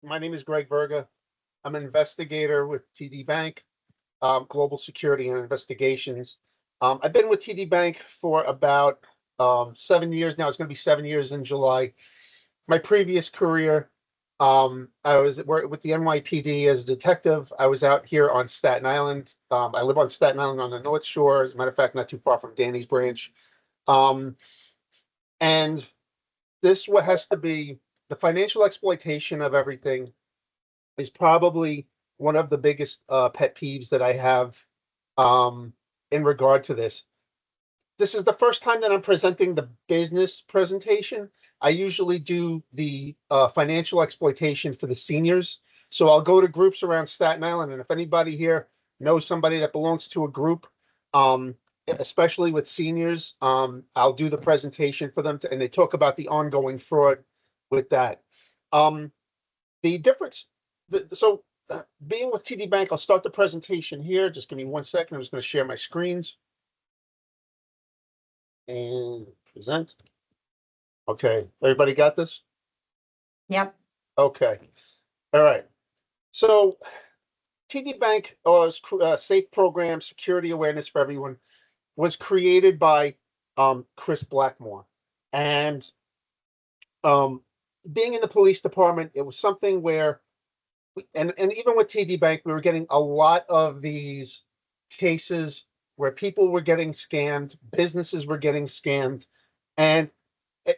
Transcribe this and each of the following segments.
My name is Greg Verga. I'm an investigator with TD Bank, Global Security and Investigations. I've been with TD Bank for about 7 years now. It's going to be 7 years in July. My previous career, I was with the NYPD as a detective. I was out here on Staten Island. I live on Staten Island on the North Shore. As a matter of fact, not too far from Danny's branch. Um, and this what has to be the financial exploitation of everything is probably one of the biggest pet peeves that I have in regard to this. This is the first time that I'm presenting the business presentation. I usually do the financial exploitation for the seniors. So I'll go to groups around Staten Island, and if anybody here knows somebody that belongs to a group, especially with seniors, I'll do the presentation for them, and they talk about the ongoing fraud with that. The difference, so being with TD Bank, I'll start the presentation here. Just give me 1 second. I'm just going to share my screens and present. Okay, everybody got this? Yep. Okay. All right. So TD Bank Safe Program Security Awareness for Everyone was created by Chris Blackmore. And being in the police department, it was something where, and even with TD Bank, we were getting a lot of these cases where people were getting scammed, businesses were getting scammed, and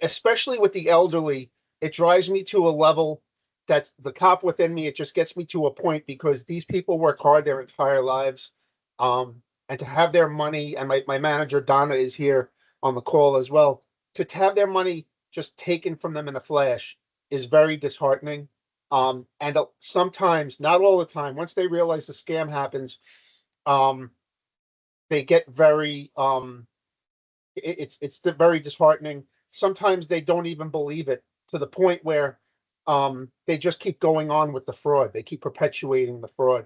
especially with the elderly, it drives me to a level that's the cop within me. It just gets me to a point because these people work hard their entire lives. And to have their money, and my manager, Donna, is here on the call as well, to have their money just taken from them in a flash is very disheartening. And sometimes, not all the time, once they realize the scam happens, they get very, it's very disheartening. Sometimes they don't even believe it to the point where they just keep going on with the fraud. They keep perpetuating the fraud.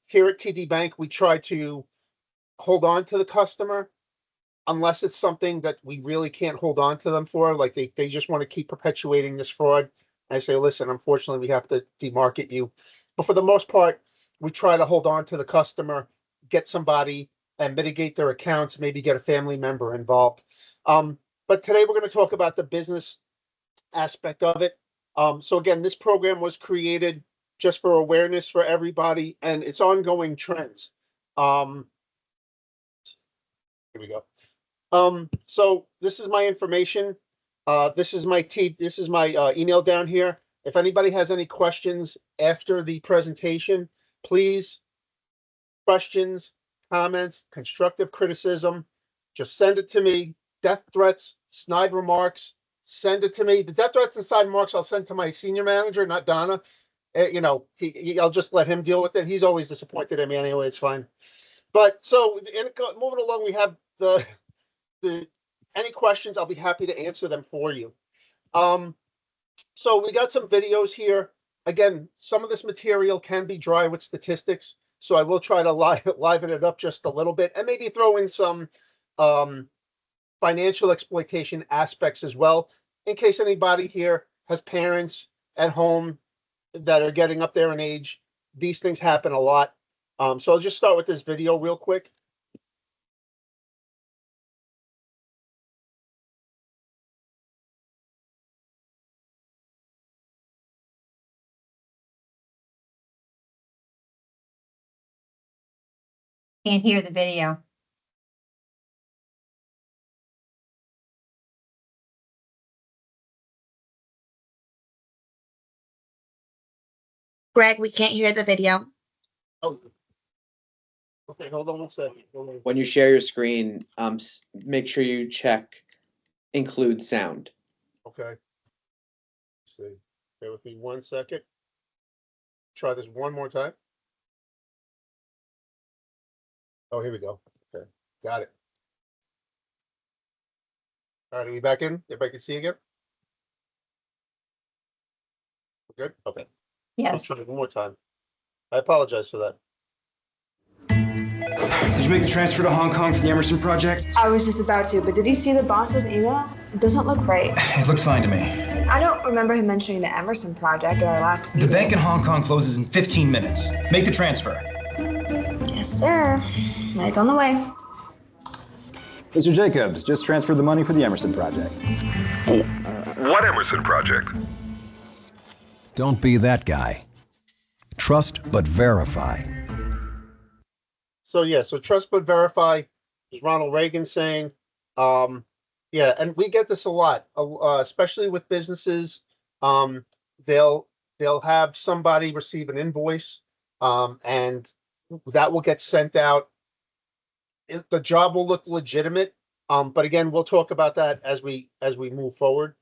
Here at TD Bank, we try to hold on to the customer unless it's something that we really can't hold on to them for. Like they just want to keep perpetuating this fraud. I say, listen, unfortunately, we have to demarket you. But for the most part, we try to hold on to the customer, get somebody and mitigate their accounts, maybe get a family member involved. But today we're going to talk about the business aspect of it. So again, this program was created just for awareness for everybody and its ongoing trends. Here we go. So this is my information. This is my email down here. If anybody has any questions after the presentation, please, questions, comments, constructive criticism, just send it to me. Death threats, snide remarks, send it to me. The death threats and snide remarks I'll send to my senior manager, not Donna. I'll just let him deal with it. He's always disappointed in me anyway. It's fine. But so moving along, we have the any questions, I'll be happy to answer them for you. So we got some videos here. Again, some of this material can be dry with statistics, so I will try to liven it up just a little bit and maybe throw in some financial exploitation aspects as well, in case anybody here has parents at home that are getting up there in age. These things happen a lot. So I'll just start with this video real quick. Can't hear the video. Greg, we can't hear the video. Oh, okay, hold on 1 second. When you share your screen, make sure you check include sound. Okay. Let's see. Bear with me 1 second. Try this one more time. Oh, here we go. Okay, got it. All right, are we back in? Everybody can see again? We're good? Okay. I'll Yes. try it one more time. I apologize for that. Did you make the transfer to Hong Kong for the Emerson project? I was just about to, but did you see the boss's email? It doesn't look right. It looked fine to me. I don't remember him mentioning the Emerson project at our last The meeting. bank in Hong Kong closes in 15 minutes. Make the transfer. Yes, sir. It's on the way. Mr. Jacobs, just transferred the money for the Emerson project. What Emerson project? Don't be that guy. Trust but verify. So yeah, so trust but verify is Ronald Reagan saying. Yeah, and we get this a lot, especially with businesses. They'll have somebody receive an invoice, and that will get sent out. The job will look legitimate, but again, we'll talk about that as we move forward.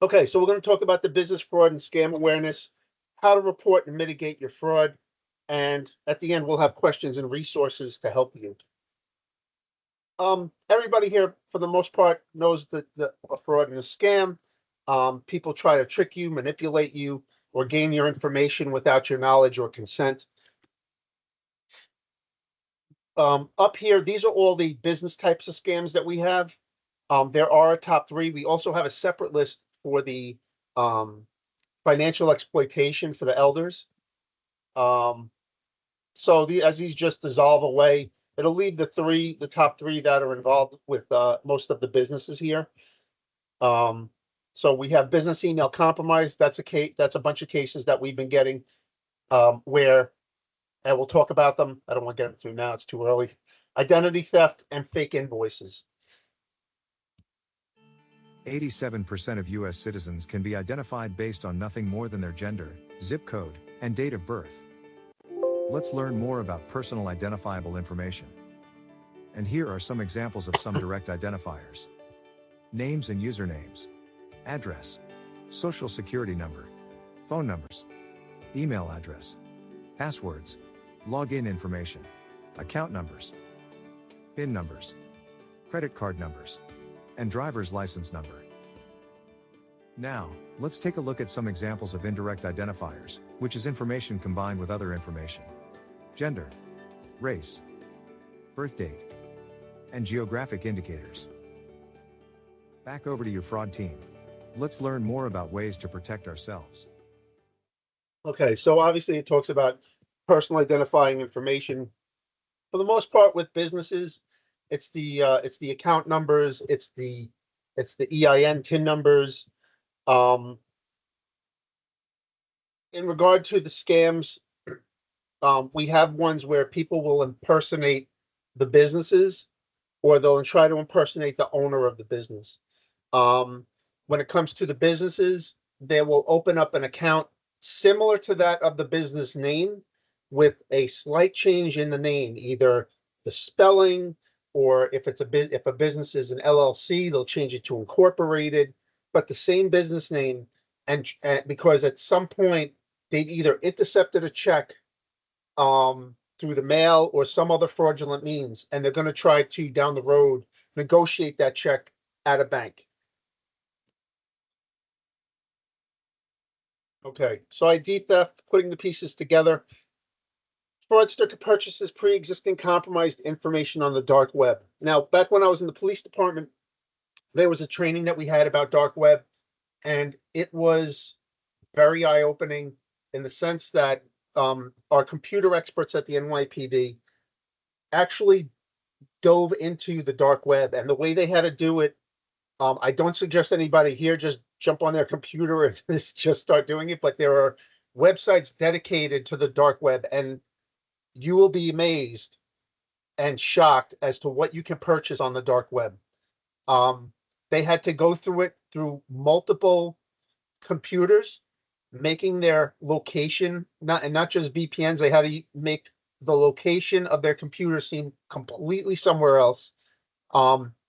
Okay, so we're going to talk about the business fraud and scam awareness, how to report and mitigate your fraud, and at the end, we'll have questions and resources to help you. Everybody here, for the most part, knows that a fraud and a scam. People try to trick you, manipulate you, or gain your information without your knowledge or consent. Up here, these are all the business types of scams that we have. There are a top 3. We also have a separate list for the financial exploitation for the elders. So as these just dissolve away, it'll leave the top 3 that are involved with most of the businesses here. So we have business email compromise. That's a bunch of cases that we've been getting where, and we'll talk about them. I don't want to get into it now. It's too early. Identity theft and fake invoices. 87% of U.S. citizens can be identified based on nothing more than their gender, zip code, and date of birth. Let's learn more about personal identifiable information. And here are some examples of some direct identifiers. Names and usernames. Address. Social security number. Phone numbers. Email address. Passwords. Login information. Account numbers. PIN numbers. Credit card numbers. And driver's license number. Now, let's take a look at some examples of indirect identifiers, which is information combined with other information. Gender, race, birth date, and geographic indicators. Back over to you, fraud team. Let's learn more about ways to protect ourselves. Okay, so obviously it talks about personal identifying information. For the most part with businesses, it's the account numbers, it's the EIN TIN numbers. In regard to the scams, we have ones where people will impersonate the businesses, or they'll try to impersonate the owner of the business. When it comes to the businesses, they will open up an account similar to that of the business name with a slight change in the name, either the spelling, or if a business is an LLC, they'll change it to incorporated, but the same business name. And because at some point they've either intercepted a check through the mail or some other fraudulent means, and they're going to try to, down the road, negotiate that check at a bank. Okay, so ID theft, putting the pieces together. Fraudster purchases pre-existing compromised information on the dark web. Now, back when I was in the police department, there was a training that we had about dark web, and it was very eye-opening in the sense that our computer experts at the NYPD actually dove into the dark web, and the way they had to do it, I don't suggest anybody here just jump on their computer and just start doing it, but there are websites dedicated to the dark web, and you will be amazed and shocked as to what you can purchase on the dark web. They had to go through it through multiple computers, making their location, not just VPNs, they had to make the location of their computer seem completely somewhere else,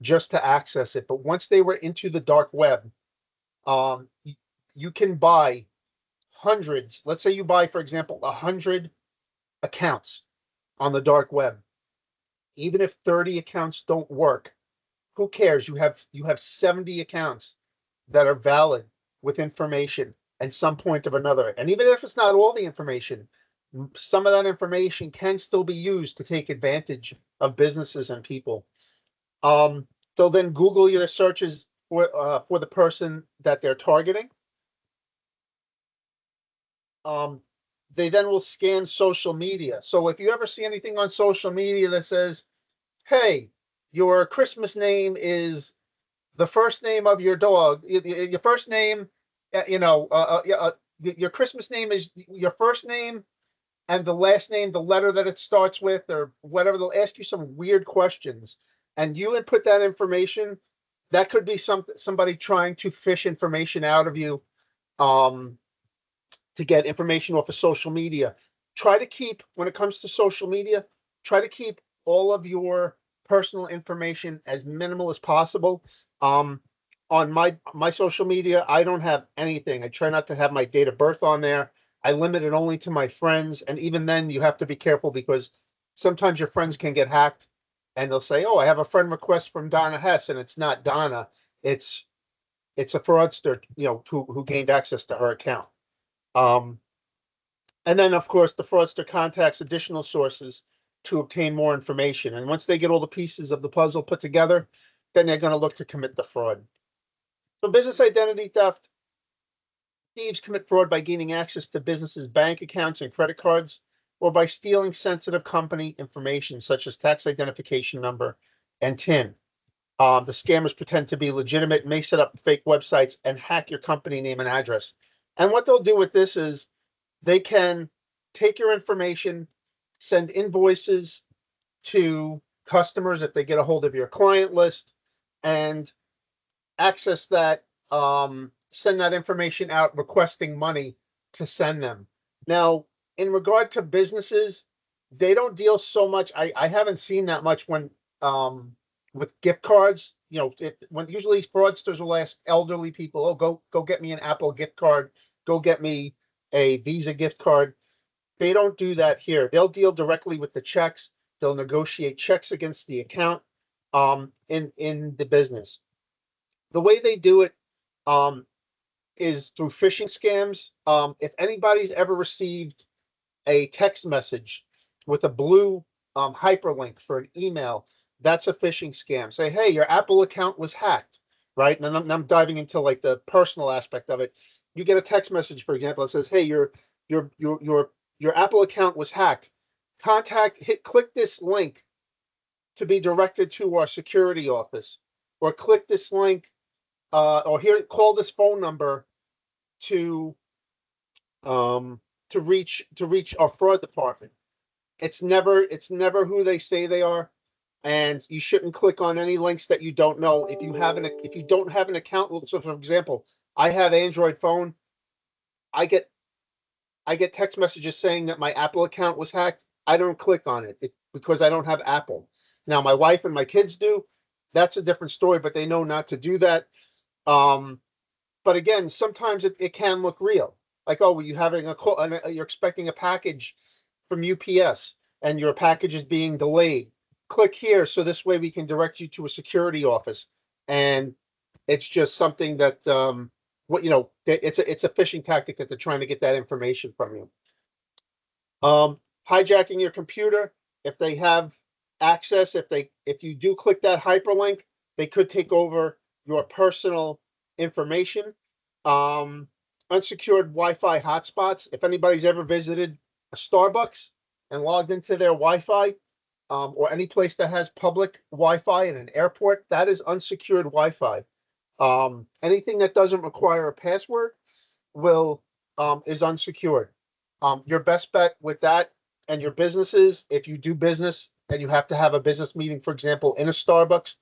just to access it. But once they were into the dark web, you can buy hundreds. Let's say you buy, for example, 100 accounts on the dark web. Even if 30 accounts don't work, who cares? You have 70 accounts that are valid with information at some point of another. And even if it's not all the information, some of that information can still be used to take advantage of businesses and people. So then Google your searches for the person that they're targeting. They then will scan social media. So if you ever see anything on social media that says, hey, your Christmas name is the first name of your dog, your first name, your Christmas name is your first name and the last name, the letter that it starts with, or whatever, they'll ask you some weird questions, and you input that information. That could be somebody trying to fish information out of you, to get information off of social media. Try to keep, when it comes to social media, try to keep all of your personal information as minimal as possible. On my social media, I don't have anything. I try not to have my date of birth on there. I limit it only to my friends, and even then, you have to be careful because sometimes your friends can get hacked, and they'll say, "Oh, I have a friend request from Donna Hess," and it's not Donna. It's a fraudster, who gained access to her account. And then, of course, the fraudster contacts additional sources to obtain more information. And once they get all the pieces of the puzzle put together, then they're going to look to commit the fraud. So business identity theft. Thieves commit fraud by gaining access to businesses' bank accounts and credit cards, or by stealing sensitive company information such as tax identification number and TIN. The scammers pretend to be legitimate, may set up fake websites, and hack your company name and address. And what they'll do with this is they can take your information, send invoices to customers if they get a hold of your client list, and access that, send that information out requesting money to send them. Now, in regard to businesses, they don't deal so much. I haven't seen that much when with gift cards. When usually fraudsters will ask elderly people, "Oh, go get me an Apple gift card. Go get me a Visa gift card." They don't do that here. They'll deal directly with the checks. They'll negotiate checks against the account in the business. The way they do it is through phishing scams. If anybody's ever received a text message with a blue hyperlink for an email, that's a phishing scam. Say, hey, your Apple account was hacked, right? And I'm diving into like the personal aspect of it. You get a text message, for example, that says, hey, your Apple account was hacked. Click this link to be directed to our security office, or click this link, or call this phone number to reach our fraud department. It's never who they say they are, and you shouldn't click on any links that you don't know. If you don't have an account, so for example, I have Android phone, I get text messages saying that my Apple account was hacked. I don't click on it because I don't have Apple. Now my wife and my kids do. That's a different story, but they know not to do that. But again, sometimes it can look real. Like, oh, you're having a call, you're expecting a package from UPS, and your package is being delayed. Click here, so this way we can direct you to a security office. And it's just something that it's a phishing tactic that they're trying to get that information from you. Hijacking your computer. If they have access, if you do click that hyperlink, they could take over your personal information. Unsecured Wi-Fi hotspots. If anybody's ever visited a Starbucks and logged into their Wi-Fi, or any place that has public Wi-Fi in an airport, that is unsecured Wi-Fi. Anything that doesn't require a password is unsecured. Your best bet with that and your businesses, if you do business and you have to have a business meeting, for example, in a Starbucks,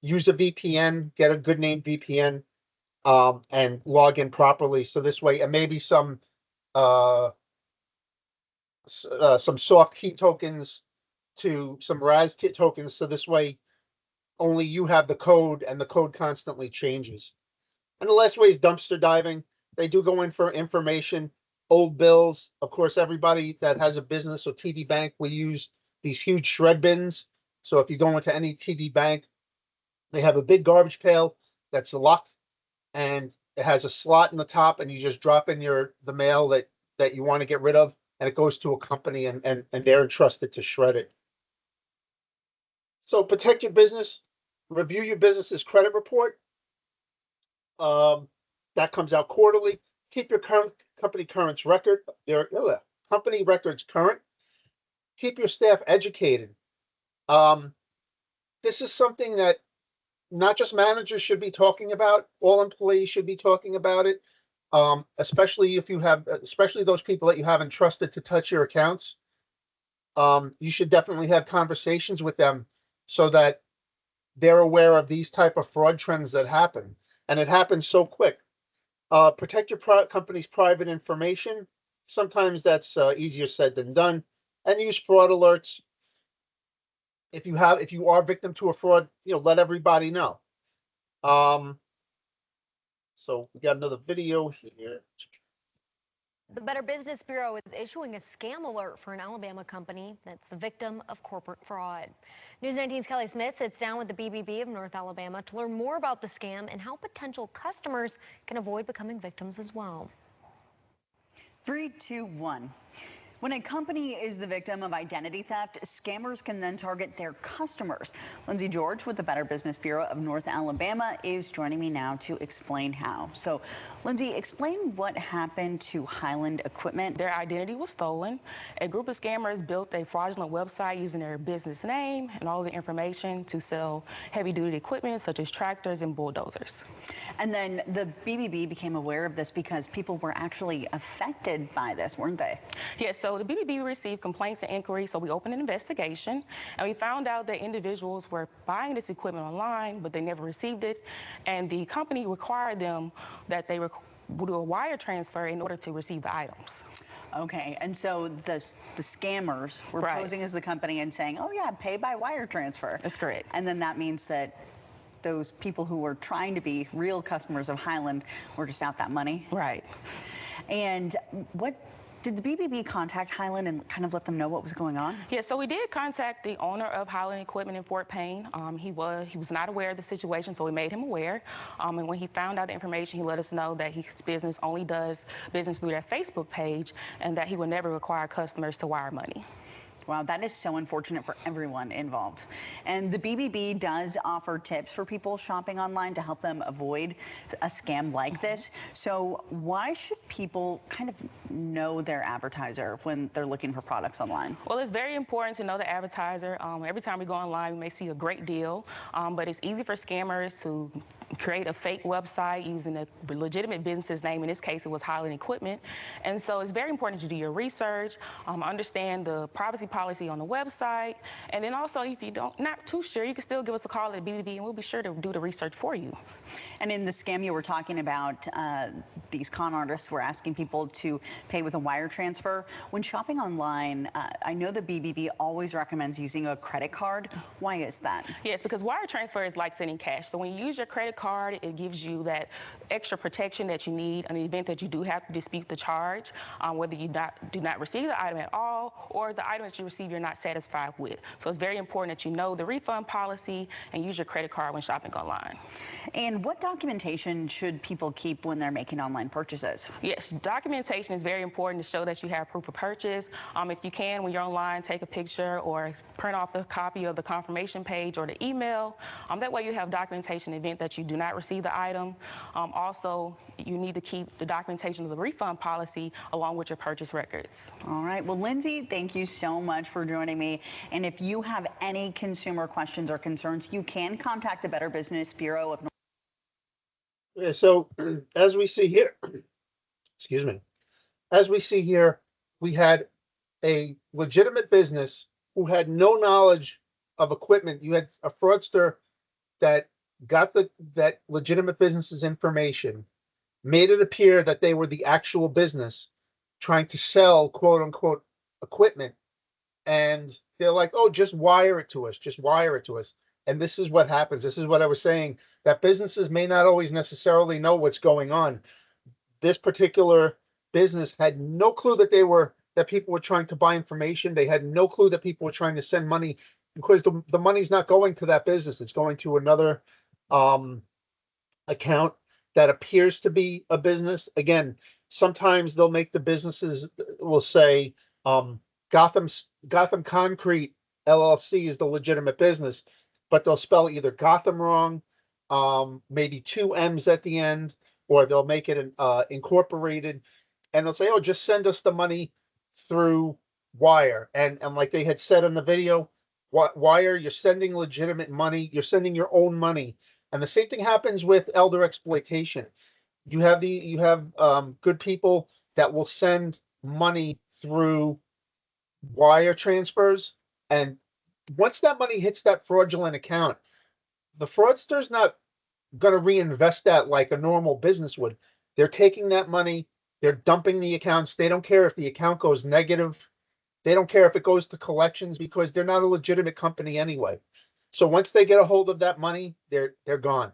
use a VPN, get a good name VPN, and log in properly. So this way, and maybe some soft key tokens to some RAS tokens. So this way, only you have the code, and the code constantly changes. And the last way is dumpster diving. They do go in for information, old bills. Of course, everybody that has a business or TD Bank will use these huge shred bins. So if you go into any TD Bank, they have a big garbage pail that's locked, and it has a slot in the top, and you just drop in the mail that you want to get rid of, and it goes to a company, and they're entrusted to shred it. So protect your business, review your business's credit report. That comes out quarterly. Keep your current company current record, your company records current. Keep your staff educated. This is something that not just managers should be talking about, all employees should be talking about it. Especially if you have, especially those people that you haven't trusted to touch your accounts. You should definitely have conversations with them so that they're aware of these type of fraud trends that happen. And it happens so quick. Protect your company's private information. Sometimes that's easier said than done. And use fraud alerts. If you are victim to a fraud, let everybody know. So we got another video here. The Better Business Bureau is issuing a scam alert for an Alabama company that's the victim of corporate fraud. News 19's Kelly Smith sits down with the BBB of North Alabama to learn more about the scam and how potential customers can avoid becoming victims as well. 3, 2, 1. When a company is the victim of identity theft, scammers can then target their customers. Lindsay George with the Better Business Bureau of North Alabama is joining me now to explain how. So, Lindsay, explain what happened to Highland Equipment. Their identity was stolen. A group of scammers built a fraudulent website using their business name and all the information to sell heavy-duty equipment such as tractors and bulldozers. And then the BBB became aware of this because people were actually affected by this, weren't they? Yes, so the BBB received complaints and inquiries, so we opened an investigation, and we found out that individuals were buying this equipment online, but they never received it, and the company required them that they do a wire transfer in order to receive the items. Okay, and so the scammers were posing as the company and saying, oh yeah, pay by wire transfer. That's correct. And then that means that those people who were trying to be real customers of Highland were just out that money. Right. And what did the BBB contact Highland and kind of let them know what was going on? Yeah, so we did contact the owner of Highland Equipment in Fort Payne. He was not aware of the situation, so we made him aware. And when he found out the information, he let us know that his business only does business through their Facebook page and that he would never require customers to wire money. Wow, that is so unfortunate for everyone involved. And the BBB does offer tips for people shopping online to help them avoid a scam like this. So why should people kind of know their advertiser when they're looking for products online? Well, it's very important to know the advertiser. Every time we go online, we may see a great deal, but it's easy for scammers to create a fake website using a legitimate business's name. In this case, it was Highland Equipment. And so it's very important to do your research, understand the privacy policy on the website, and then also if you not too sure, you can still give us a call at BBB and we'll be sure to do the research for you. And in the scam you were talking about, these con artists were asking people to pay with a wire transfer. When shopping online, I know the BBB always recommends using a credit card. Why is that? Yes, because wire transfer is like sending cash. So when you use your credit card, it gives you that extra protection that you need in the event that you do have to dispute the charge, whether you do not receive the item at all or the item that you receive you're not satisfied with. So it's very important that you know the refund policy and use your credit card when shopping online. And what documentation should people keep when they're making online purchases? Yes, documentation is very important to show that you have proof of purchase. If you can, when you're online, take a picture or print off the copy of the confirmation page or the email. That way you have documentation in the event that you do not receive the item. Also, you need to keep the documentation of the refund policy along with your purchase records. All right. Well, Lindsay, thank you so much for joining me. And if you have any consumer questions or concerns, you can contact the Better Business Bureau of North. Yeah, so as we see here, excuse me, as we see here, we had a legitimate business who had no knowledge of equipment. You had a fraudster that got that legitimate business's information, made it appear that they were the actual business trying to sell quote unquote equipment. And they're like, oh, just wire it to us, just wire it to us. And this is what happens. This is what I was saying, that businesses may not always necessarily know what's going on. This particular business had no clue that people were trying to buy information. They had no clue that people were trying to send money, because the money's not going to that business. It's going to another account that appears to be a business. Again, sometimes they'll make the businesses will say Gotham Concrete LLC is the legitimate business, but they'll spell either Gotham wrong, maybe two M's at the end, or they'll make it an incorporated, and they'll say, "Oh, just send us the money through wire." And like they had said in the video, what wire? You're sending legitimate money. You're sending your own money, and the same thing happens with elder exploitation. You have good people that will send money through wire transfers, and once that money hits that fraudulent account, the fraudster's not going to reinvest that like a normal business would. They're taking that money, they're dumping the accounts. They don't care if the account goes negative. They don't care if it goes to collections because they're not a legitimate company anyway. So once they get a hold of that money, they're gone.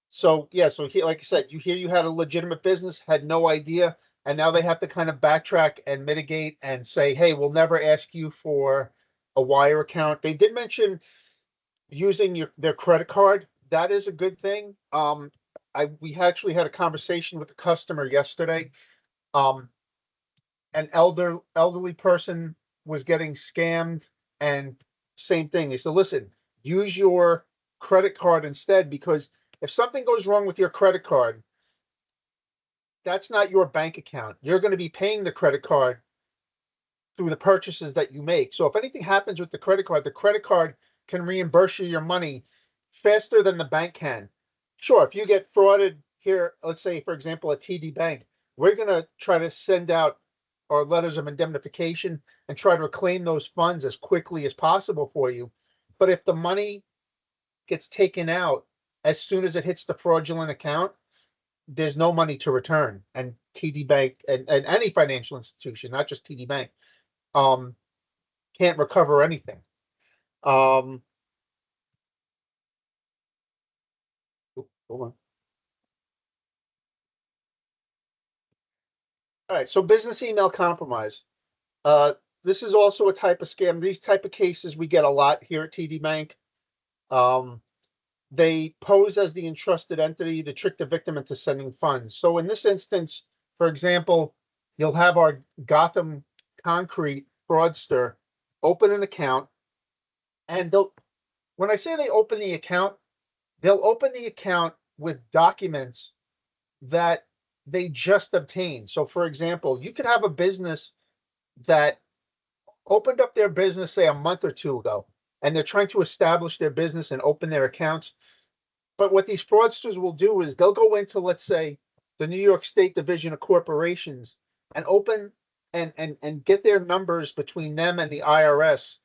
So yeah, so here, like I said, you had a legitimate business, had no idea, and now they have to kind of backtrack and mitigate and say, hey, we'll never ask you for a wire account. They did mention using their credit card. That is a good thing. We actually had a conversation with the customer yesterday. An elderly person was getting scammed, and same thing. They said, listen, use your credit card instead, because if something goes wrong with your credit card, that's not your bank account. You're going to be paying the credit card through the purchases that you make. So if anything happens with the credit card can reimburse you your money faster than the bank can. Sure, if you get frauded here, let's say, for example, at TD Bank, we're going to try to send out our letters of indemnification and try to reclaim those funds as quickly as possible for you. But if the money gets taken out as soon as it hits the fraudulent account, there's no money to return. And TD Bank and any financial institution, not just TD Bank, can't recover anything. Hold on. All right, so business email compromise. This is also a type of scam. These type of cases we get a lot here at TD Bank. They pose as the entrusted entity to trick the victim into sending funds. So in this instance, for example, you'll have our Gotham Concrete fraudster open an account, and when I say they open the account, they'll open the account with documents that they just obtained. So for example, you could have a business that opened up their business, say, a month or two ago, and they're trying to establish their business and open their accounts. But what these fraudsters will do is they'll go into, let's say, the New York State Division of Corporations and open and get their numbers between them and the IRS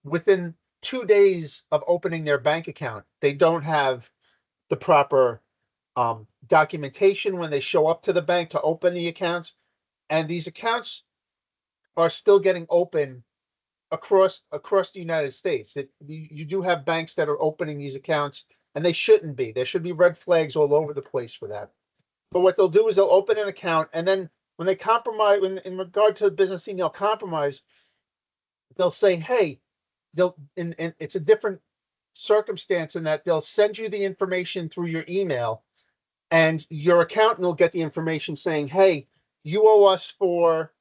within 2 days of opening their bank account. They don't have the proper documentation when they show up to the bank to open the accounts, and these accounts are still getting open across the United States. You do have banks that are opening these accounts, and they shouldn't be. There should be red flags all over the place for that. But what they'll do is they'll open an account, and then when they compromise, in regard to business email compromise, they'll say, hey, and it's a different circumstance in that they'll send you the information through your email, and your accountant will get the information saying, hey, you owe us for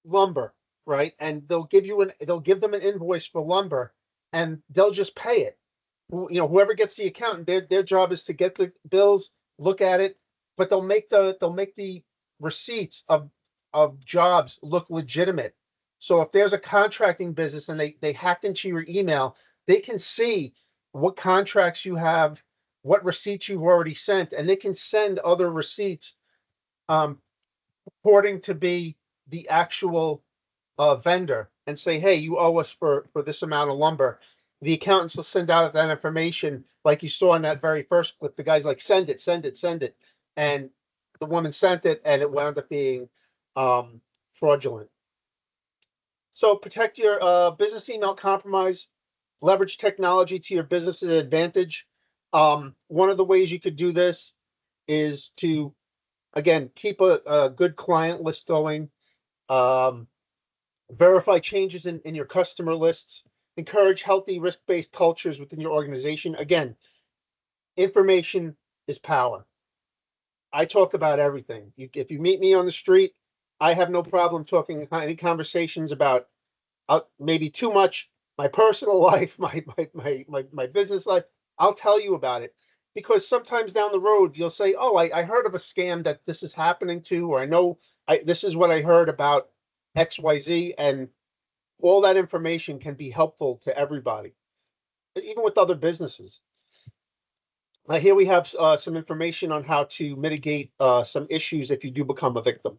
lumber, right? And they'll give them an invoice for lumber, and they'll just pay it. Whoever gets the accountant, their job is to get the bills, look at it, but they'll make the receipts of jobs look legitimate. So if there's a contracting business and they hacked into your email, they can see what contracts you have, what receipts you've already sent, and they can send other receipts purporting to be the actual vendor and say, hey, you owe us for this amount of lumber. The accountants will send out that information, like you saw in that very first clip. The guy's like, send it, send it, send it. And the woman sent it, and it wound up being fraudulent. So protect your business email compromise. Leverage technology to your business's advantage. One of the ways you could do this is to, again, keep a good client list going. Verify changes in your customer lists. Encourage healthy risk-based cultures within your organization. Again, information is power. I talk about everything. If you meet me on the street, I have no problem talking any conversations about maybe too much my personal life, my business life, I'll tell you about it. Because sometimes down the road you'll say, "Oh, I heard of a scam that this is happening to," or "I know this is what I heard about XYZ," and all that information can be helpful to everybody, even with other businesses. Here we have some information on how to mitigate some issues if you do become a victim.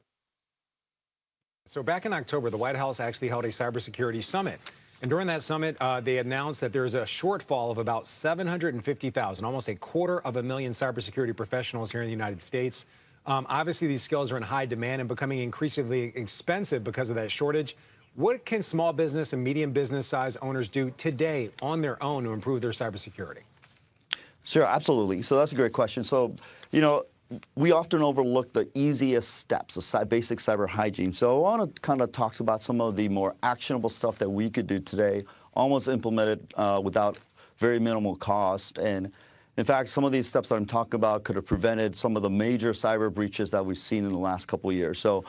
So back in October, the White House actually held a cybersecurity summit. And during that summit, they announced that there's a shortfall of about 750,000, almost 250,000 cybersecurity professionals here in the United States. Obviously, these skills are in high demand and becoming increasingly expensive because of that shortage. What can small business and medium business size owners do today on their own to improve their cybersecurity? Sure, absolutely. So that's a great question. So, we often overlook the easiest steps, the basic cyber hygiene. So I want to kind of talk about some of the more actionable stuff that we could do today, almost implemented without very minimal cost. And in fact, some of these steps that I'm talking about could have prevented some of the major cyber breaches that we've seen in the last couple of years. So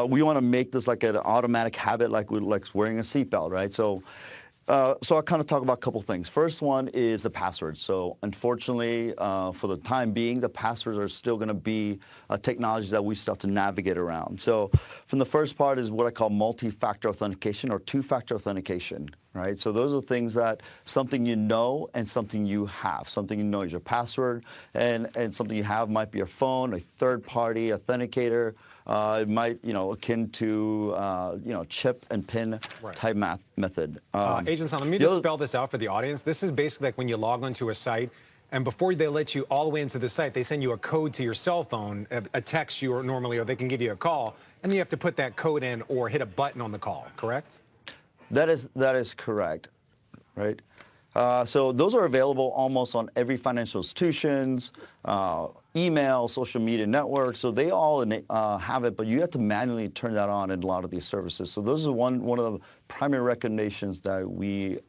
we want to make this like an automatic habit, like wearing a seatbelt, right? So I'll kind of talk about a couple things. First one is the passwords. So unfortunately, for the time being, the passwords are still going to be technologies that we still have to navigate around. So from the first part is what I call multi-factor authentication or two-factor authentication, right? So those are things that something you know and something you have. Something you know is your password, and something you have might be your phone, a third-party authenticator. It might, akin to, chip and pin type method. Agent Son, let me just spell this out for the audience. This is basically like when you log onto a site, and before they let you all the way into the site, they send you a code to your cell phone, a text you normally, or they can give you a call, and you have to put that code in or hit a button on the call, correct? That is correct, right? So those are available almost on every financial institutions, email, social media networks. So they all have it, but you have to manually turn that on in a lot of these services. So those are one of the primary recommendations that we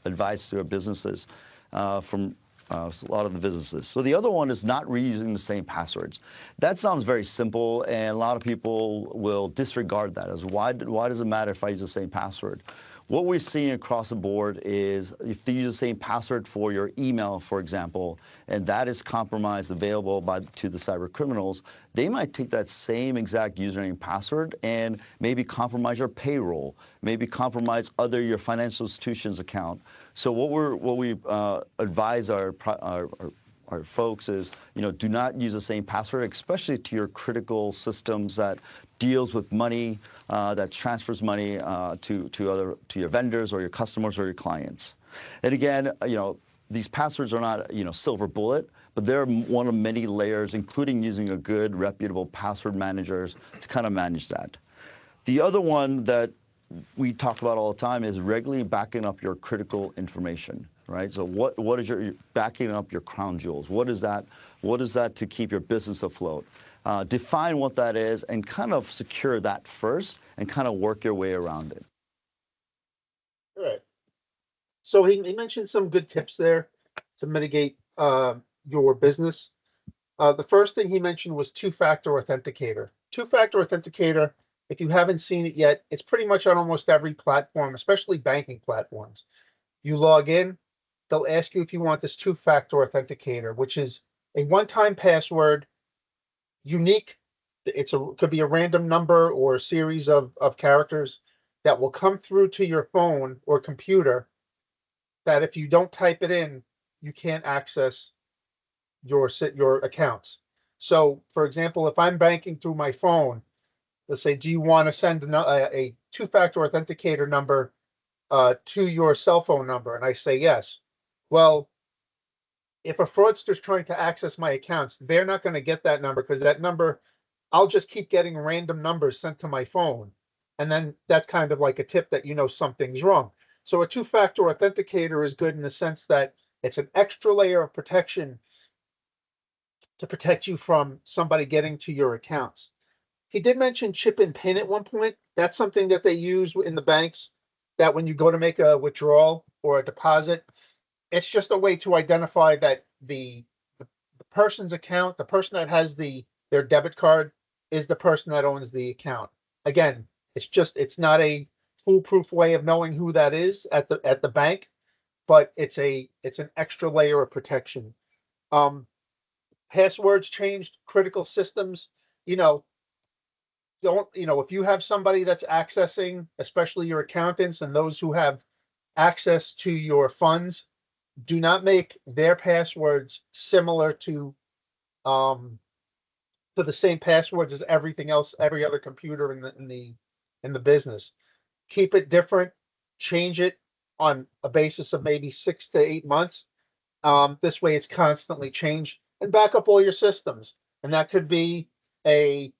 advise to our businesses from a lot of the businesses. So the other one is not reusing the same passwords. That sounds very simple, and a lot of people will disregard that as why does it matter if I use the same password? What we're seeing across the board is if you use the same password for your email, for example, and that is compromised available to the cyber criminals, they might take that same exact username and password and maybe compromise your payroll, maybe compromise your financial institution's account. So what we advise our folks is, do not use the same password, especially to your critical systems that deals with money, that transfers money to your vendors or your customers or your clients. And again, these passwords are not, silver bullet, but they're one of many layers, including using a good, reputable password managers to kind of manage that. The other one that we talk about all the time is regularly backing up your critical information, right? So what is your backing up your crown jewels? What is that? What is that to keep your business afloat? Define what that is and kind of secure that first and kind of work your way around it. All right. So he mentioned some good tips there to mitigate your business. The first thing he mentioned was two-factor authenticator. Two-factor authenticator, if you haven't seen it yet, it's pretty much on almost every platform, especially banking platforms. You log in, they'll ask you if you want this two-factor authenticator, which is a one-time password, unique. Could be a random number or a series of characters that will come through to your phone or computer that if you don't type it in, you can't access your accounts. So, for example, if I'm banking through my phone, let's say, do you want to send a two-factor authenticator number to your cell phone number? And I say yes. Well, if a fraudster's trying to access my accounts, they're not going to get that number because that number, I'll just keep getting random numbers sent to my phone. And then that's kind of like a tip that something's wrong. So a two-factor authenticator is good in the sense that it's an extra layer of protection to protect you from somebody getting to your accounts. He did mention chip and pin at one point. That's something that they use in the banks, that when you go to make a withdrawal or a deposit, it's just a way to identify that the person's account, the person that has their debit card, is the person that owns the account. Again, it's not foolproof way of knowing who that is at the bank, but it's an extra layer of protection. Passwords changed, critical systems, you know, if you have somebody that's accessing, especially your accountants and those who have access to your funds, do not make their passwords similar to the same passwords as everything else, every other computer in the business. Keep it different, change it on a basis of maybe 6 to 8 months. This way it's constantly changed, and back up all your systems. And that could be a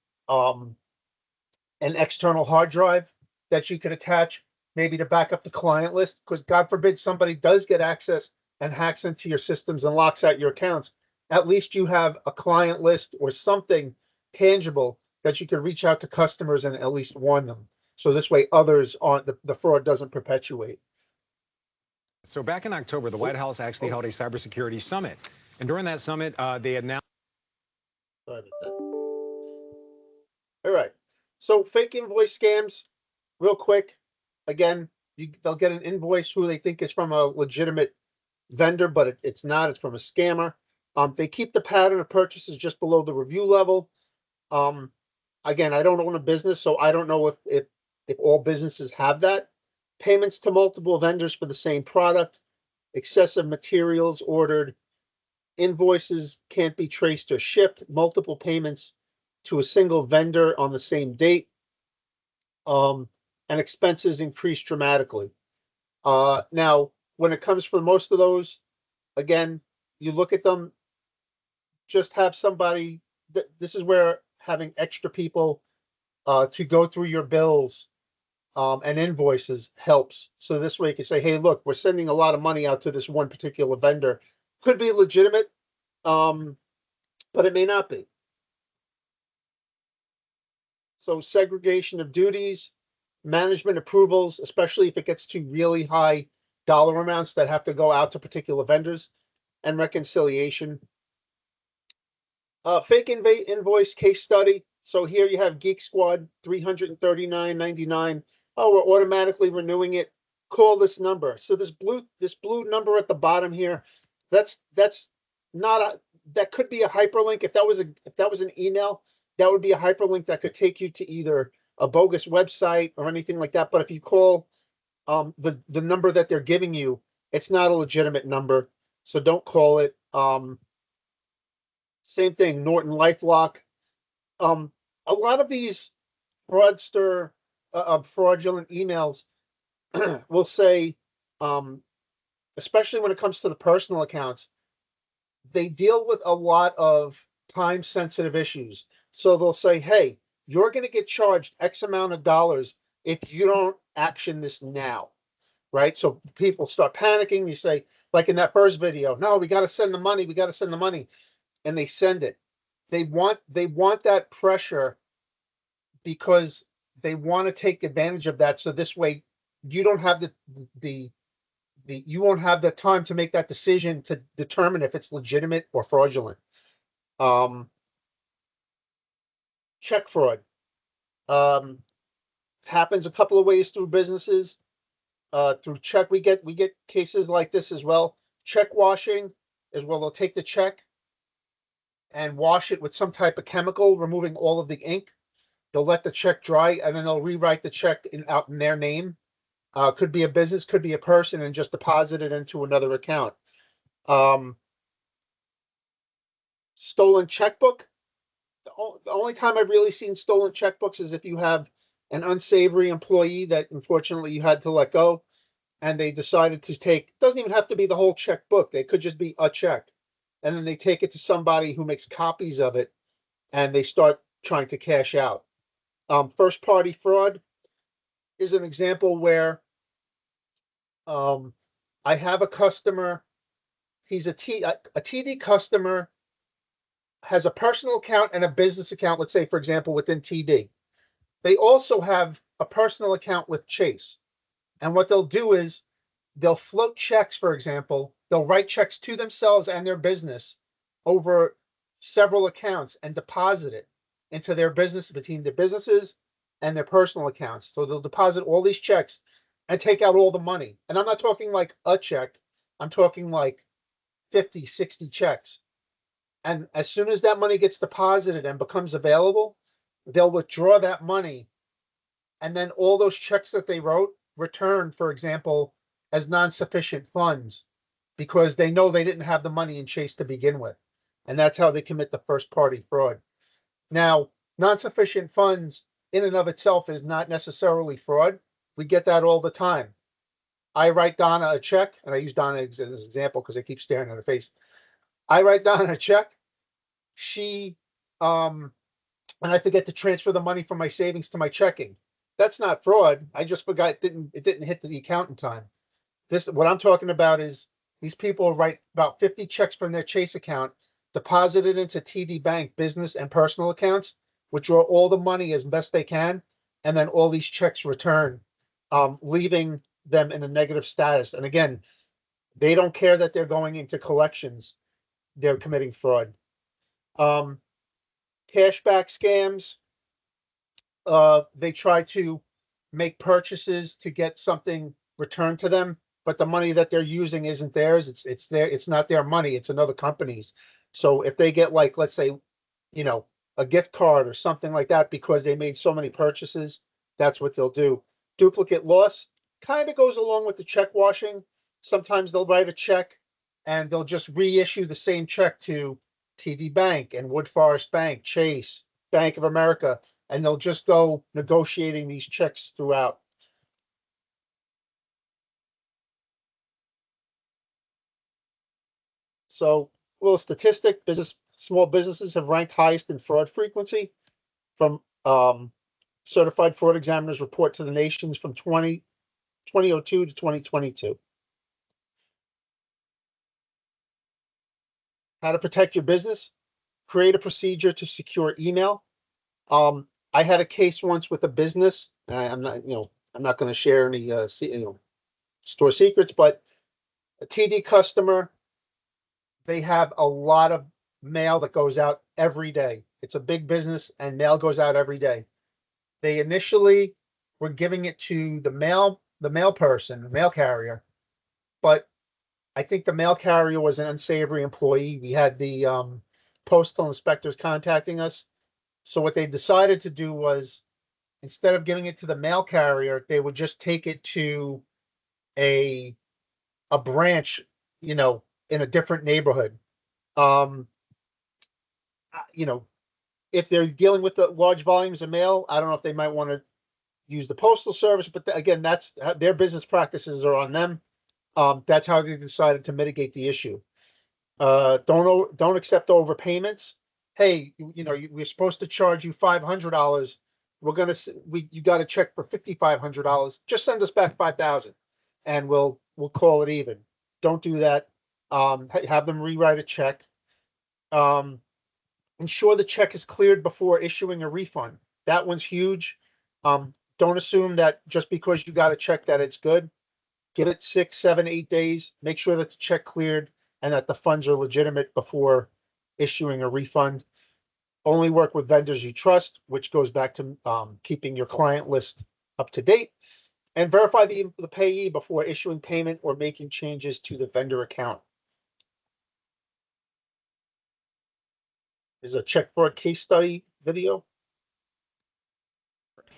an external hard drive that you could attach, maybe to back up the client list, because God forbid somebody does get access and hacks into your systems and locks out your accounts. At least you have a client list or something tangible that you can reach out to customers and at least warn them. So this way others aren't, the fraud doesn't perpetuate. So back in October, the White House actually held a cybersecurity summit. And during that summit, they announced. Sorry about that. All right. So fake invoice scams, real quick. Again, they'll get an invoice who they think is from a legitimate vendor, but it's not. It's from a scammer. They keep the pattern of purchases just below the review level. Again, I don't own a business, so I don't know if all businesses have that. Payments to multiple vendors for the same product, excessive materials ordered, invoices can't be traced or shipped, multiple payments to a single vendor on the same date, and expenses increase dramatically. Now, when it comes for most of those, again, you look at them, just have somebody, this is where having extra people to go through your bills and invoices helps. So this way you can say, hey, look, we're sending a lot of money out to this one particular vendor. Could be legitimate, but it may not be. So segregation of duties, management approvals, especially if it gets to really high dollar amounts that have to go out to particular vendors, and reconciliation. Fake invoice case study. So here you have Geek Squad, $339.99. Oh, we're automatically renewing it. Call this number. So this blue number at the bottom here, that's not that could be a hyperlink. If that was an email, that would be a hyperlink that could take you to either a bogus website or anything like that. But if you call the number that they're giving you, it's not a legitimate number, so don't call it. Same thing, Norton LifeLock. A lot of these fraudulent emails will say, especially when it comes to the personal accounts, they deal with a lot of time-sensitive issues. So they'll say, hey, you're going to get charged X amount of dollars if you don't action this now, right? So people start panicking. You say, like in that first video, no, we got to send the money. We got to send the money. And they send it. They want that pressure because they want to take advantage of that. So this way you don't have you won't have the time to make that decision to determine if it's legitimate or fraudulent. Check fraud. Happens a couple of ways through businesses. Through check, we get cases like this as well. Check washing is where they'll take the check and wash it with some type of chemical, removing all of the ink. They'll let the check dry, and then they'll rewrite the check out in their name. Could be a business, could be a person, and just deposit it into another account. Stolen checkbook. The only time I've really seen stolen checkbooks is if you have an unsavory employee that unfortunately you had to let go, and they decided to take, doesn't even have to be the whole checkbook. They could just be a check. And then they take it to somebody who makes copies of it, and they start trying to cash out. First party fraud is an example where I have a customer. He's a TD customer, has a personal account and a business account, let's say, for example, within TD. They also have a personal account with Chase. And what they'll do is they'll float checks, for example. They'll write checks to themselves and their business over several accounts and deposit it into their business, between their businesses and their personal accounts. So they'll deposit all these checks and take out all the money. And I'm not talking like a check. I'm talking like 50, 60 checks. And as soon as that money gets deposited and becomes available, they'll withdraw that money. And then all those checks that they wrote return, for example, as non-sufficient funds because they know they didn't have the money in Chase to begin with. And that's how they commit the first party fraud. Now, non-sufficient funds in and of itself is not necessarily fraud. We get that all the time. I write Donna a check, and I use Donna as an example because I keep staring at her face. I write Donna a check. She, and I forget to transfer the money from my savings to my checking. That's not fraud. I just forgot it didn't hit the account in time. What I'm talking about is these people write about 50 checks from their Chase account, deposit it into TD Bank business and personal accounts, withdraw all the money as best they can, and then all these checks return, leaving them in a negative status. And again, they don't care that they're going into collections. They're committing fraud. Cashback scams. They try to make purchases to get something returned to them, but the money that they're using isn't theirs. It's not their money. It's another company's. So if they get like, let's say, a gift card or something like that because they made so many purchases, that's what they'll do. Duplicate loss kind of goes along with the check washing. Sometimes they'll write a check and they'll just reissue the same check to TD Bank and Wood Forest Bank, Chase, Bank of America, and they'll just go negotiating these checks throughout. So, a little statistic: small businesses have ranked highest in fraud frequency from Certified Fraud Examiners report to the nations from 2002 to 2022. How to protect your business: create a procedure to secure email. I had a case once with a business. I'm not going to share any store secrets, but a TD customer, they have a lot of mail that goes out every day. It's a big business and mail goes out every day. They initially were giving it to the mail person, the mail carrier, but I think the mail carrier was an unsavory employee. We had the postal inspectors contacting us. So what they decided to do was, instead of giving it to the mail carrier, they would just take it to a branch, in a different neighborhood. If they're dealing with the large volumes of mail, I don't know if they might want to use the postal service, but again, that's their business practices are on them. That's how they decided to mitigate the issue. Don't accept overpayments. Hey, we're supposed to charge you $500. You got a check for $5,500. Just send us back $5,000, and we'll call it even. Don't do that. Have them rewrite a check. Ensure the check is cleared before issuing a refund. That one's huge. Don't assume that just because you got a check that it's good. Give it 6, 7, 8 days. Make sure that the check cleared and that the funds are legitimate before issuing a refund. Only work with vendors you trust, which goes back to keeping your client list up to date. And verify the payee before issuing payment or making changes to the vendor account. There's a check fraud case study video.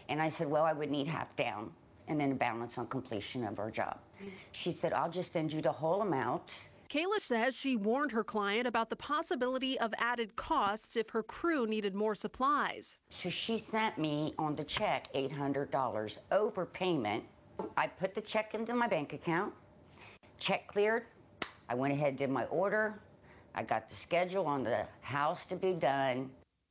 And I said, well, I would need half down and then a balance on completion of our job. She said, I'll just send you the whole amount. Kayla says she warned her client about the possibility of added costs if her crew needed more supplies. So she sent me on the check $800 overpayment. I put the check into my bank account. Check cleared. I went ahead and did my order. I got the schedule on the house to be done.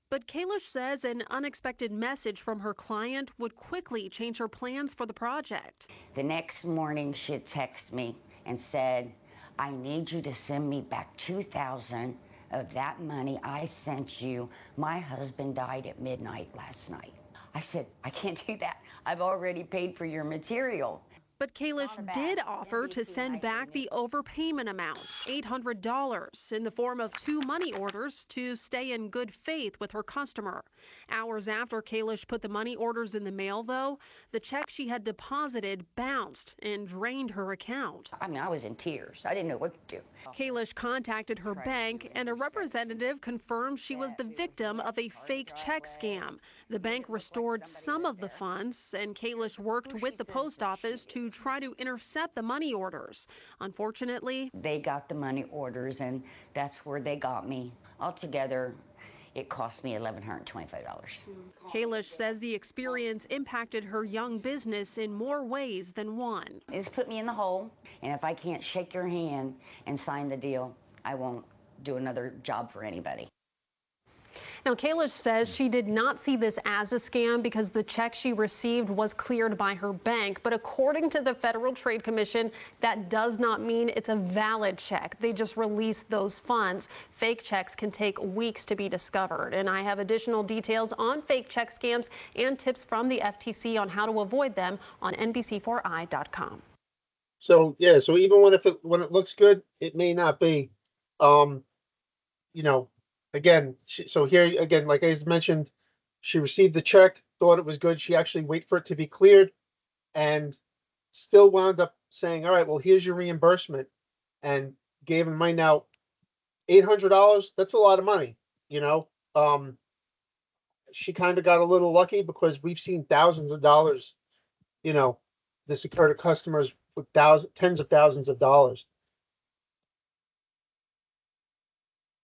But Kalish says an unexpected message from her client would quickly change her plans for the project. The next morning, she had texted me and said, I need you to send me back $2,000 of that money I sent you. My husband died at midnight last night. I said, I can't do that. I've already paid for your material. But Kalish did offer to send back the overpayment amount, $800, in the form of 2 money orders to stay in good faith with her customer. Hours after Kalish put the money orders in the mail, though, the check she had deposited bounced and drained her account. I mean, I was in tears. I didn't know what to do. Kalish contacted her bank, and a representative confirmed she was the victim of a fake check scam. The bank restored some of the funds, and Kalish worked with the post office to try to intercept the money orders. Unfortunately, They got the money orders, and that's where they got me. Altogether, it cost me $1,125. Kalish says the experience impacted her young business in more ways than one. It's put me in the hole, and if I can't shake your hand and sign the deal, I won't do another job for anybody. Now, Kalish says she did not see this as a scam because the check she received was cleared by her bank. But according to the Federal Trade Commission, that does not mean it's a valid check. They just released those funds. Fake checks can take weeks to be discovered. And I have additional details on fake check scams and tips from the FTC on how to avoid them on NBC4i.com. So yeah, so even when it looks good, it may not be. You know, again, so here again, like I mentioned, she received the check, thought it was good. She actually waited for it to be cleared, and still wound up saying, "All right, well, here's your reimbursement," and gave him money. Now, $800. That's a lot of money. You know, she kind of got a little lucky because we've seen thousands of dollars. You know, this occur to customers with tens of thousands of dollars.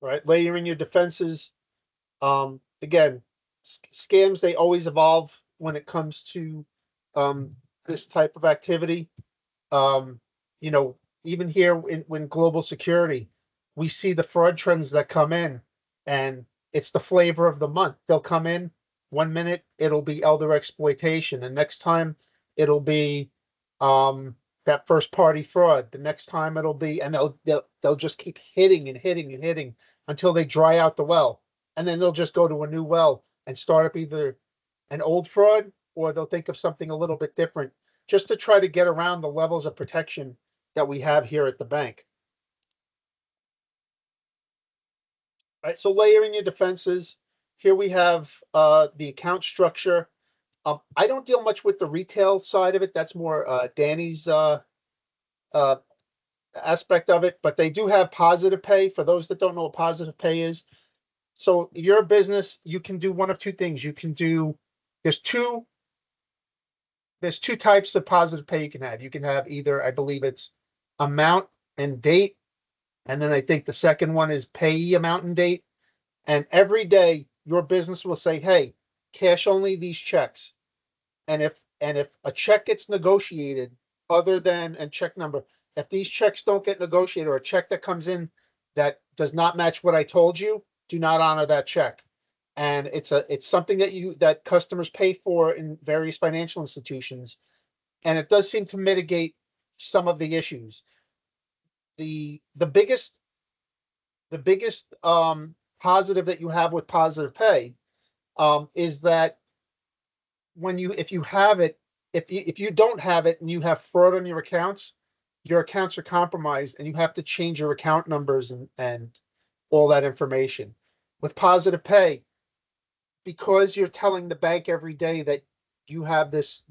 Right, layer in your defenses. Again, scams, they always evolve when it comes to this type of activity. You know, even here when global security, we see the fraud trends that come in, and it's the flavor of the month. They'll come in 1 minute, it'll be elder exploitation, and next time it'll be that first party fraud. The next time it'll be, and they'll just keep hitting and hitting and hitting until they dry out the well, and then they'll just go to a new well and start up either an old fraud, or they'll think of something a little bit different just to try to get around the levels of protection that we have here at the bank. All right, so layering your defenses. Here we have the account structure. I don't deal much with the retail side of it. That's more Danny's aspect of it, but they do have positive pay. For those that don't know what positive pay is, so if you're a business, you can do one of two things. You can do, there's two types of positive pay you can have. You can have either, I believe it's amount and date, and then I think the second one is payee amount and date. And every day your business will say, hey, cash only these checks. And if a check gets negotiated other than, and check number, if these checks don't get negotiated, or a check that comes in that does not match what I told you, do not honor that check. And it's something that customers pay for in various financial institutions, and it does seem to mitigate some of the issues. The biggest positive that you have with positive pay is that if you have it, if you don't have it and you have fraud on your accounts are compromised, and you have to change your account numbers and all that information. With positive pay, because you're telling the bank every day that you have this,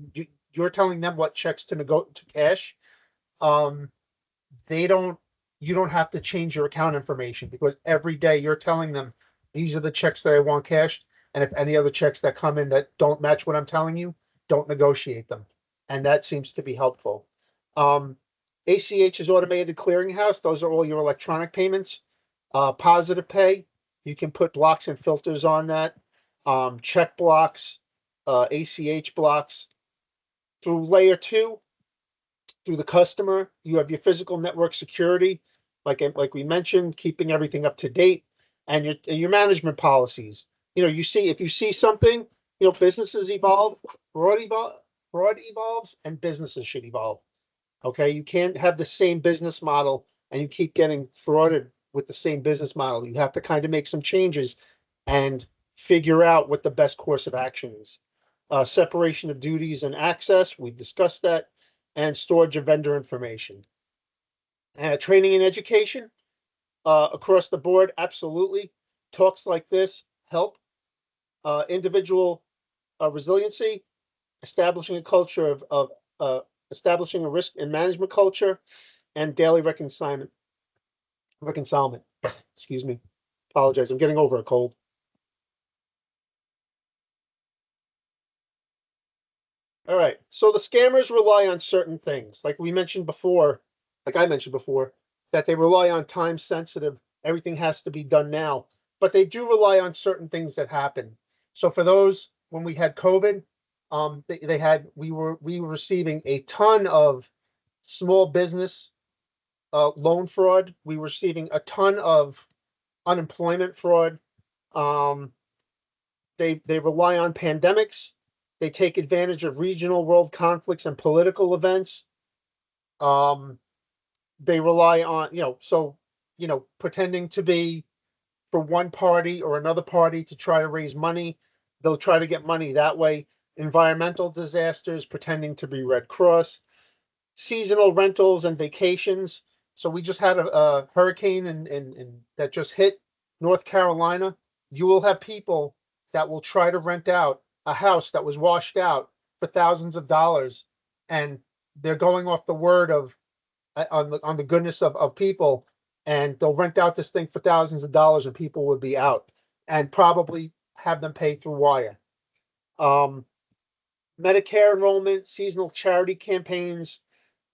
you're telling them what checks to cash. You don't have to change your account information, because every day you're telling them these are the checks that I want cashed, and if any other checks that come in that don't match what I'm telling you, don't negotiate them, and that seems to be helpful. ACH is automated clearinghouse. Those are all your electronic payments. Positive pay, you can put blocks and filters on that. Check blocks, ACH blocks. Through layer 2, through the customer, you have your physical network security, like we mentioned, keeping everything up to date, and your management policies. You know, if you see something, you know, businesses evolve, fraud evolves, and businesses should evolve. Okay, you can't have the same business model and you keep getting frauded with the same business model. You have to kind of make some changes and figure out what the best course of action is. Separation of duties and access, we've discussed that. and storage of vendor information. Training and education across the board, absolutely. Talks like this help. Individual resiliency, establishing a culture of establishing a risk and management culture, and daily reconcilement. Excuse me. Apologize. I'm getting over a cold. All right. So the scammers rely on certain things, like we mentioned before, like I mentioned before, that they rely on time sensitive. Everything has to be done now, but they do rely on certain things that happen. So for those, when we had COVID, we were receiving a ton of small business loan fraud. We were receiving a ton of unemployment fraud. Um, they rely on pandemics. They take advantage of regional world conflicts and political events. They rely on, pretending to be for one party or another party to try to raise money. They'll try to get money that way. Environmental disasters, pretending to be Red Cross. Seasonal rentals and vacations. So we just had a hurricane and that just hit North Carolina. You will have people that will try to rent out a house that was washed out for thousands of dollars, and they're going off the word of on the goodness of people, and they'll rent out this thing for thousands of dollars, and people would be out and probably have them pay through wire. Medicare enrollment, seasonal charity campaigns.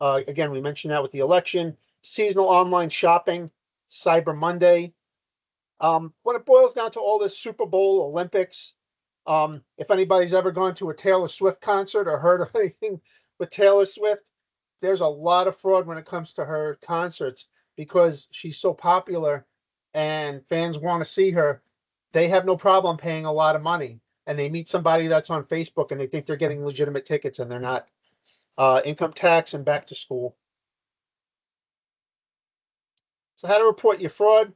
Again, we mentioned that with the election, seasonal online shopping, Cyber Monday. When it boils down to all this Super Bowl, Olympics, if anybody's ever gone to a Taylor Swift concert or heard of anything with Taylor Swift, there's a lot of fraud when it comes to her concerts because she's so popular and fans want to see her. They have no problem paying a lot of money, and they meet somebody that's on Facebook and they think they're getting legitimate tickets and they're not. Income tax and back to school. So how to report your fraud.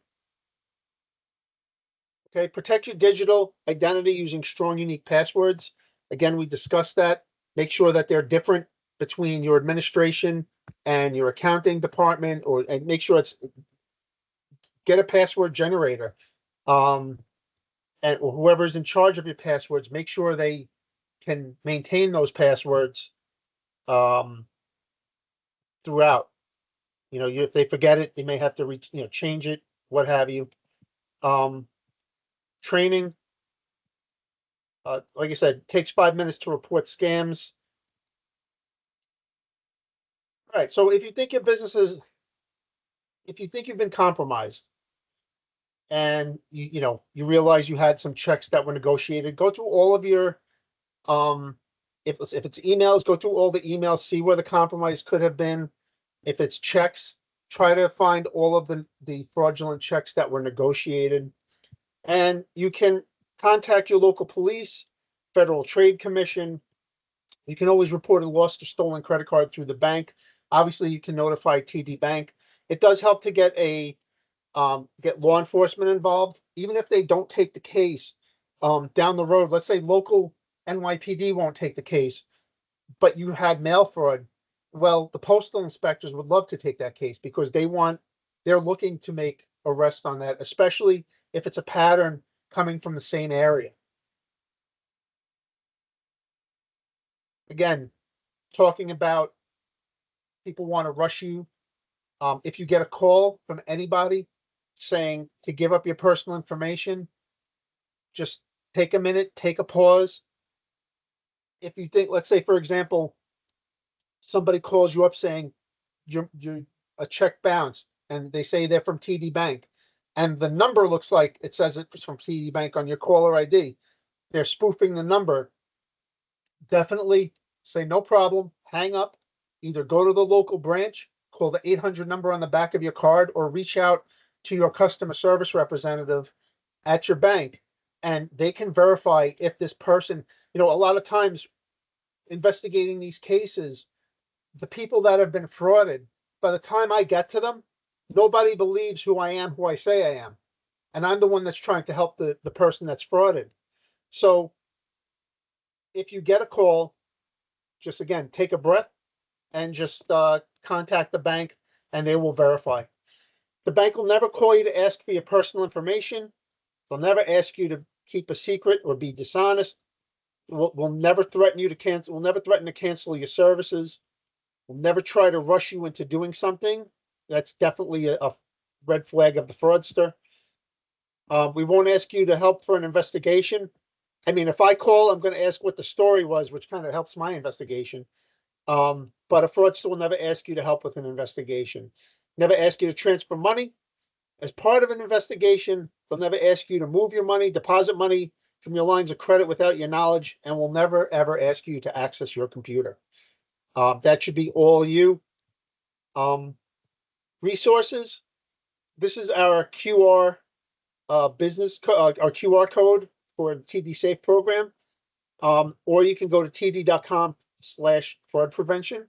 Okay, protect your digital identity using strong, unique passwords. Again, we discussed that. Make sure that they're different between your administration and your accounting department, and make sure get a password generator. And whoever's in charge of your passwords, make sure they can maintain those passwords throughout. If they forget it, they may have to change it, what have you. Training, like I said, takes 5 minutes to report scams. All right, so if you think your business if you think you've been compromised, and you realize you had some checks that were negotiated, go through all of your if it's emails, go through all the emails, see where the compromise could have been. If it's checks, try to find all of the fraudulent checks that were negotiated. And you can contact your local police, Federal Trade Commission. You can always report a lost or stolen credit card through the bank. Obviously, you can notify TD Bank. It does help to get get law enforcement involved, even if they don't take the case down the road. Let's say local NYPD won't take the case, but you had mail fraud. Well, the postal inspectors would love to take that case because they're looking to make arrests on that, especially if it's a pattern coming from the same area. Again, talking about people want to rush you. If you get a call from anybody saying to give up your personal information, just take a minute, take a pause. If you think, let's say, for example, somebody calls you up saying you're a check bounced, and they say they're from TD Bank, and the number looks like it says it's from TD Bank on your caller ID. They're spoofing the number. Definitely say no problem, hang up, either go to the local branch, call the 800 number on the back of your card, or reach out to your customer service representative at your bank, and they can verify if this person, a lot of times investigating these cases, the people that have been frauded, by the time I get to them, nobody believes who I am, who I say I am. And I'm the one that's trying to help the person that's frauded. So if you get a call, just again, take a breath, and just contact the bank and they will verify. The bank will never call you to ask for your personal information. They'll never ask you to keep a secret or be dishonest. We'll never threaten you to cancel. We'll never threaten to cancel your services. We'll never try to rush you into doing something. That's definitely a red flag of the fraudster. We won't ask you to help for an investigation. I mean, if I call, I'm going to ask what the story was, which kind of helps my investigation. But a fraudster will never ask you to help with an investigation. Never ask you to transfer money. As part of an investigation, they'll never ask you to move your money, deposit money from your lines of credit without your knowledge, and will never, ever ask you to access your computer. That should be all you. Resources. This is our QR our QR code for the TD Safe program. Or you can go to td.com/fraud prevention.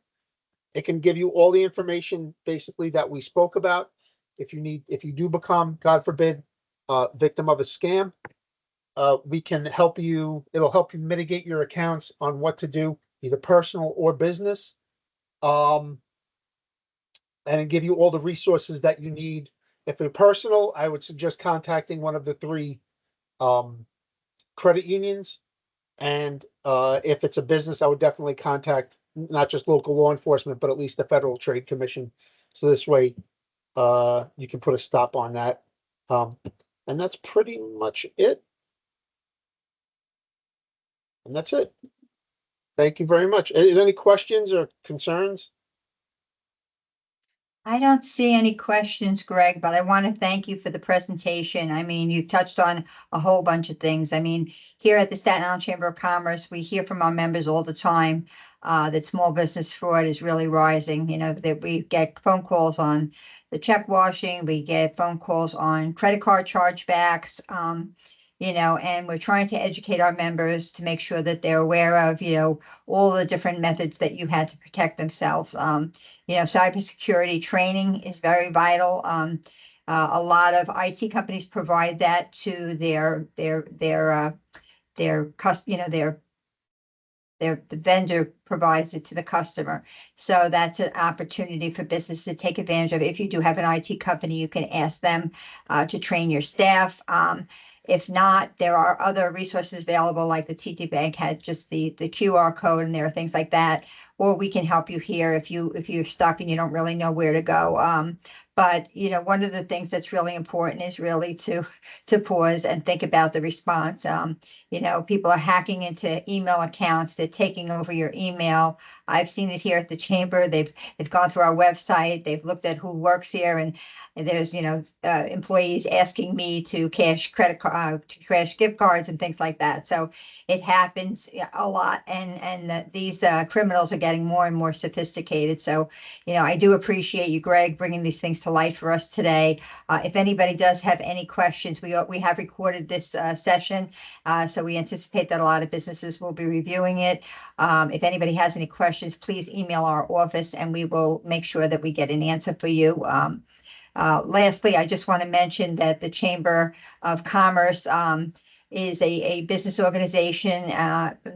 It can give you all the information basically that we spoke about. If you do become, God forbid, victim of a scam, we can help you. It'll help you mitigate your accounts on what to do, either personal or business. And give you all the resources that you need. If you're personal, I would suggest contacting one of the 3 credit unions. And if it's a business, I would definitely contact not just local law enforcement, but at least the Federal Trade Commission. So this way, you can put a stop on that. And that's pretty much it. And that's it. Thank you very much. Is there any questions or concerns? I don't see any questions, Greg, but I want to thank you for the presentation. I mean, you touched on a whole bunch of things. I mean, here at the Staten Island Chamber of Commerce, we hear from our members all the time that small business fraud is really rising. You know, that we get phone calls on the check washing, we get phone calls on credit card chargebacks, you know, and we're trying to educate our members to make sure that they're aware of, you know, all the different methods that you had to protect themselves. You know, cybersecurity training is very vital. A lot of IT companies provide that to the vendor provides it to the customer. So that's an opportunity for business to take advantage of. If you do have an IT company, you can ask them to train your staff. If not, there are other resources available, like the TD Bank had just the QR code, and there are things like that. Or we can help you here if you're stuck and you don't really know where to go. But you know, one of the things that's really important is really to pause and think about the response. You know, people are hacking into email accounts. They're taking over your email. I've seen it here at the chamber. They've gone through our website. They've looked at who works here, and there's, you know, employees asking me to cash to cash gift cards and things like that. So it happens a lot, and these criminals are getting more and more sophisticated. So, you know, I do appreciate you, Greg, bringing these things to light for us today. If anybody does have any questions, we have recorded this session, so we anticipate that a lot of businesses will be reviewing it. If anybody has any questions, please email our office, and we will make sure that we get an answer for you. Lastly, I just want to mention that the Chamber of Commerce is a business organization.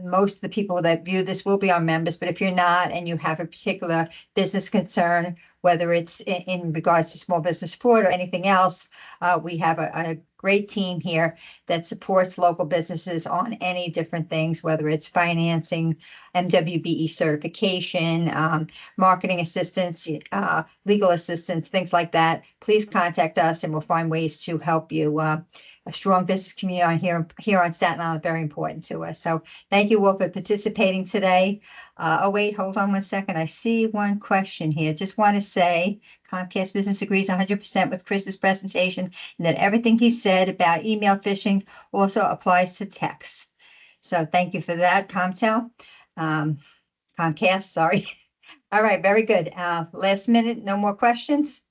Most of the people that view this will be our members, but if you're not and you have a particular business concern, whether it's in regards to small business fraud or anything else, we have a great team here that supports local businesses on any different things, whether it's financing, MWBE certification, marketing assistance, legal assistance, things like that. Please contact us and we'll find ways to help you. A strong business community here on Staten Island, very important to us. So thank you all for participating today. Oh, wait, hold on one second. I see one question here. Just want to say Comcast Business agrees 100% with Chris's presentation, and that everything he said about email phishing also applies to text. So thank you for that, Comcast, sorry. All right, very good. Last minute, no more questions?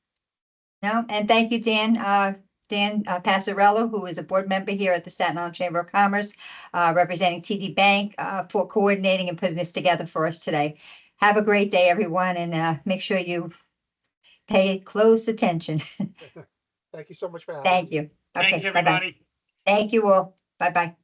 No? And thank you, Dan. Dan Passarello, who is a board member here at the Staten Island Chamber of Commerce, representing TD Bank, for coordinating and putting this together for us today. Have a great day, everyone, and make sure you pay close attention. Thank you so much for having me. Thank you. Okay, Thanks, everybody. bye-bye. Thank you all. Bye-bye.